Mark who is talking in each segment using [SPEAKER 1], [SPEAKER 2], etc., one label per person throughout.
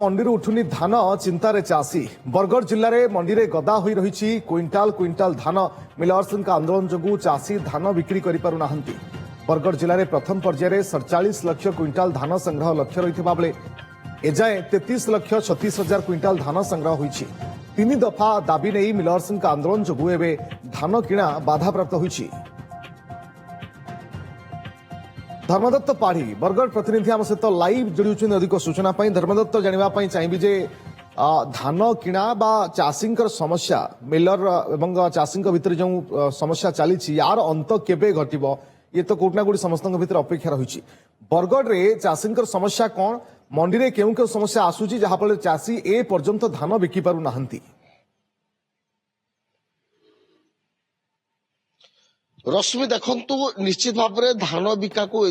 [SPEAKER 1] मंडी उठुनी धान चिंतार चाषी बरगढ़ जिले में मंडी में गदा हो रही क्विंटाल क्विंटाल धान मिलर्स आंदोलन जो चाषी धान बिक्री कर बरगढ़ जिले में प्रथम पर्यायर 47 लाख क्विंटाल धान संग्रह लक्ष्य रही बेले एजाए 33,36,000 क्विंटाल धान संग्रह होती तीन दफा दाबी नहीं मिलर्स आंदोलन जो एवं धान किणा बाधाप्राप्त होती। धर्मदत्त पाढ़ी बरगढ़ प्रतिनिधि आम सहित लाइव जोड़ी अधिक सूचना धर्मदत्त जानापी चाहिए जे धान किणा बा चाषी समस्या मिलर एवं चाषी भितर जो समस्या चली यार अंत केबे घटिबो ये तो कोटना कोटी समस्त भितर अपेक्षा रही बरगढ़ रे चाषी समस्या कौन मंडी रे केउ केउ समस्या आसुची जहाँफल चाषी ए पर्यंत धान बिकी पारु नाहंती।
[SPEAKER 2] रश्मि देखु निश्चित भाव में धान बिका को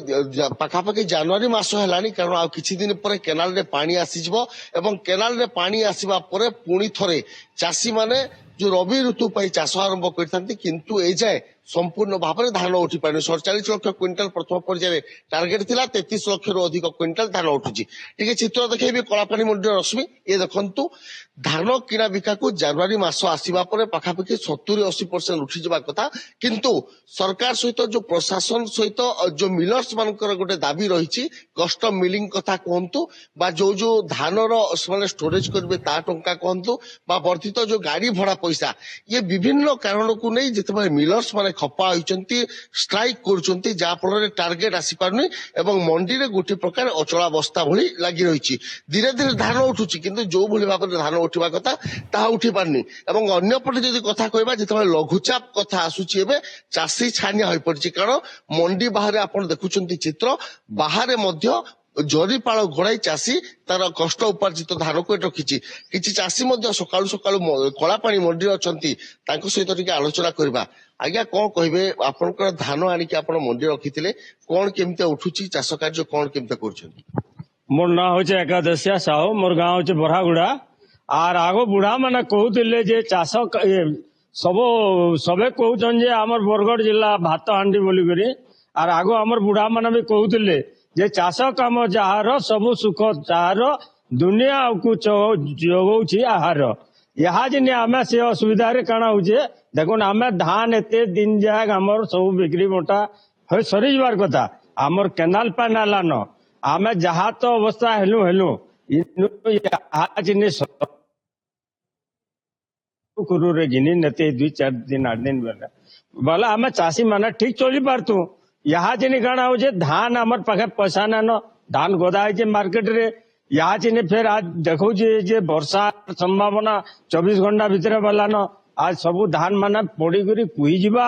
[SPEAKER 2] पाखापाखि जनवरी मास है कारण आ किछि दिन पर केनाल रे पानी आसीजिवो एवं केनाल रे पानी आसीबा परे पुणी थरे चाषी माने जो रबी ऋतु पर चाष आरंभ करथांती किंतु ए जाए संपूर्ण भाव में धान उठी पारे 47 लाख क्विंटाल प्रथम पर्यायर टार्गेट थिला 33 लाख रु अधिक क्विंटाल धान उठुची। ठीक है चित्र देखैबे कलापानी मंडी रश्मि ये देखंतु धान किणा बिका को जनवरी मास आसीबा परे पाखापाखि 70-80% उठी जबा कथा किंतु सरकार सहित जो प्रशासन सहित जो मिलर्स मानकर गोटे दाबी रही कस्टम मिलिंग कथा कहतु बा जो जो धान रे स्टोरेज करेंगे ता टंका कहतु बा वर्धित जो गाड़ी भड़ा पैसा ये विभिन्न कारण को नहीं जिते मिलर्स माने खपा होती स्ट्राइक कर जहाँफल टार्गेट आसी पारनी एवं मंडी में गोटे प्रकार अचलावस्था भली लगी रही धीरे धीरे धान उठुची किंतु जो भली भाव में धान उठा कथा ताहा उठी पारनी एवं अन्यपटे जदि कथा कहबा जिते लघुचाप कथा आसुची एबे चाषी छानिया हो पड़ी कारण मंडी बाहर आपन देखुचंती चित्र बाहर मध्य जरीपाल घोड़ाई चाषी तार कष्ट उपार्जित धान को रखी किसी चाषी सकालू सकालू कलापानी मंडी अच्छी सहित टिके आलोचना करबा। आज्ञा कौन कहे आपनकर धान आनिक आप मंडी रखी कौन केमती उठुची चाष कार्य कौन केमती कर
[SPEAKER 3] मोर ना हो एकादशिया साहू मोर गाँव हो बरागुड़ा आर आगो बुढ़ा माने कहते जे चाष सब सबे कहउछन जे हमर बरगढ़ जिला भात हांडी बोली करी आर आगो हमर बुढ़ा माने भी कहते जे चाष काम जार सब सुख जार दुनिया को जगौछि आहार यहाँ जिन आम से असुविधा काଣା होचे देखो आम धान एते दिन जाए आमर सब बिक्री बंटा हो सरी जबार कथा आमर केनाल पानी आलान आम जहाँ तो अवस्था हेलु हेलु गिनी नते 2-4 दिन 8 दिन बोला आम चाषी माने ठीक चली पारतु यहाँ जिन काଣା हो धान आमर पाखे पैसा नान धान गदा है मार्केट रे यहाँ चिने फिर आज देखो जे वर्षा संभावना 24 घंटा भितर बलान आज सब धान माने पड़ी करी कुही जीवा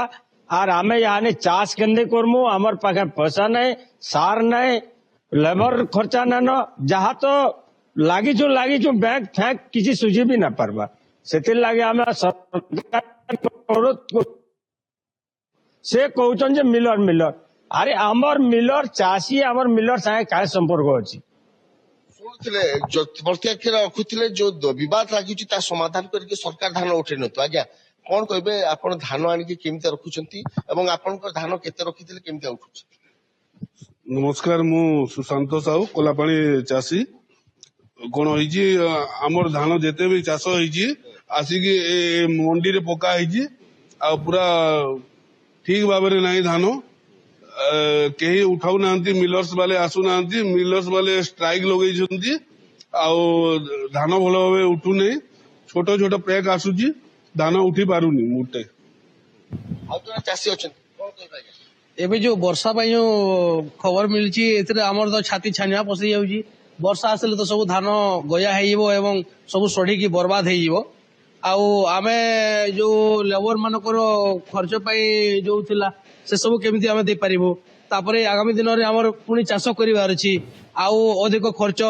[SPEAKER 3] आर आमे यहाँ चाष केंदे करमु आमर पाखे पैसा नहीं सार नहीं लेबर खर्चा नान जहाँ तो लागिचु बैंक फैंक किसी सुझी भी ना पारबा से लगे आम से कहउछन जे मिलर अरे आमर मिलर चाषी आमर मिलर सागे काय संपर्क अछि
[SPEAKER 2] शुणुले प्रत्याख्य रखुले जो विवाद लगी समाधान करके सरकार धान उठे न तो आज्ञा कौन कहे आप धान आनिक केमती रखुंट एवं आपण धान केते रखिथिले केमती उठुछि।
[SPEAKER 4] नमस्कार मु सुशांत साहू कोलापानी चाषी कौन होइछि आमर धान जेते भी चाष होइछि आसिकी मंडी रे पका होइछि आ पूरा ठीक भाव में नहीं धान कहीं उठाऊ ना मिलर्स वाले आसु ना मिलर्स वाले स्ट्राइक लगे धान भल भाव उठू नहीं छोट छोट पैक आसुची धान उठी पारुनी मुटे
[SPEAKER 2] चाषी
[SPEAKER 5] एबे जो वर्षा जो खबर मिली आमर तो छाती छानिया पसि जाउची वर्षा आसले तो सब धान गया हो एवं सब सड़ीकी बर्बाद हो आमे जो लेबर मानकर खर्च पाई जो थिला से सब केमिति आमे दे पारिबो तापरे आगामी दिन रे हमर पुनी चाष करिवार अछि आउ अधिक खर्च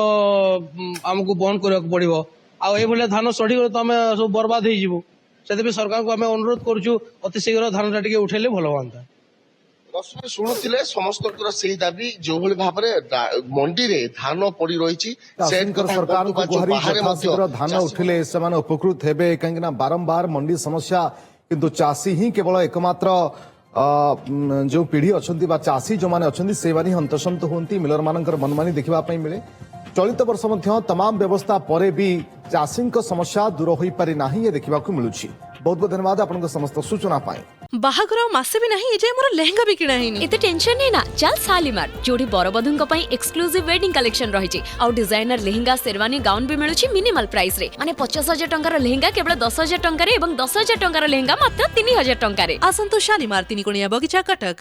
[SPEAKER 5] हमको बहन करक पड़िबो आ ए भले धान सड़ी गले तो आमे सब बर्बाद हो जिवो सेते सरकार को आमे अनुरोध करछु अति शीघ्र धान टा टिके उठेले भलो होंता।
[SPEAKER 2] रश्मि शुणुले समस्त दाबी जो भली भाव मंडी रे धान पड़ी रही
[SPEAKER 1] सरकार को गुहारी धान उठिले से उपकृत हेबे कहीं बारंबार मंडी समस्या किंतु चाषी ही केवल एकमात्र जो पीढ़ी अच्छा चाषी जो मैंने अच्छा से हंतसंत होती मिलर मान मनमानी देखा मिले चलित वर्ष मध्य तमाम व्यवस्था परे भी चाषी समस्या दूर हो पारि नाही ये देखा मिलूँ। बहुत बहुत धन्यवाद आपन समस्त सूचना पाए।
[SPEAKER 6] बाहाघर मासे भी नहीं एजे मोर लेहंगा भी किना हिनी
[SPEAKER 7] एते टेंशन नहीं ना चल शालीमार जोड़ी बरबधुंक पई एक्सक्लूसिव वेडिंग कलेक्शन रहिछि और डिजाइनर लेहंगा शेरवानी गाउन भी मिलुछि मिनिमल प्राइस रे माने 50,000 टंकार लेहंगा केवल 10,000 टंका रे एवं 10,000 टंकार लेहंगा मात्र 3,000 टंका रे
[SPEAKER 6] आसंतो शालीमार 3 कोणिया बगीचा कटक।